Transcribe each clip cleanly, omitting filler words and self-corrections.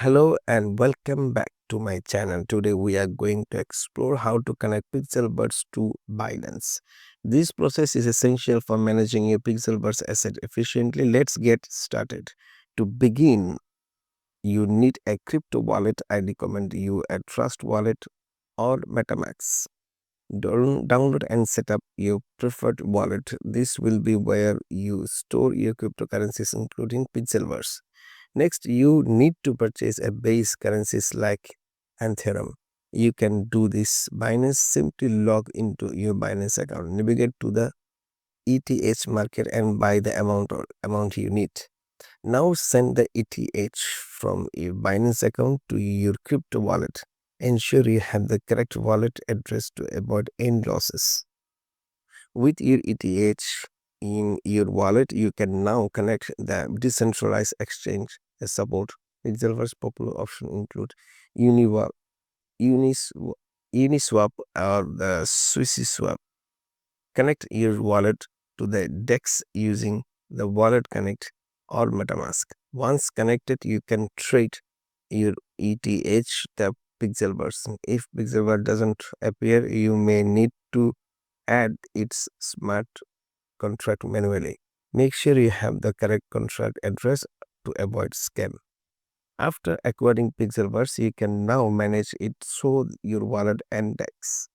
Hello and welcome back to my channel. Today we are going to explore how to connect Pixelverse to Binance. This process is essential for managing your Pixelverse asset efficiently. Let's get started. To begin, you need a crypto wallet. I recommend you a Trust wallet or MetaMask. Download and set up your preferred wallet. This will be where you store your cryptocurrencies, including Pixelverse. Next, you need to purchase a base currencies like Ethereum. You can do this Binance. Simply log into your Binance account, navigate to the ETH market and buy the amount you need. Now send the ETH from your Binance account to your crypto wallet. Ensure you have the correct wallet address to avoid any losses. With your ETH in your wallet, you can now connect the decentralized exchange as support. Pixelverse popular option include Uniwa, Unis, Uniswap or the SwissSwap. Connect your wallet to the DEX using the Wallet Connect or MetaMask. Once connected, you can trade your ETH the Pixelverse. If Pixelverse doesn't appear, you may need to add its smart contract manually. Make sure you have the correct contract address to avoid scam. After acquiring Pixelverse, you can now manage it through your wallet and DEX.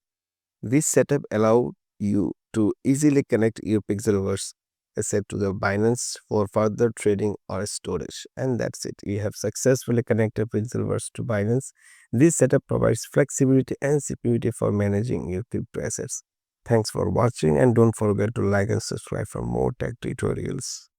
This setup allows you to easily connect your Pixelverse asset to the Binance for further trading or storage. And that's it. You have successfully connected Pixelverse to Binance. This setup provides flexibility and security for managing your crypto assets. Thanks for watching and don't forget to like and subscribe for more tech tutorials.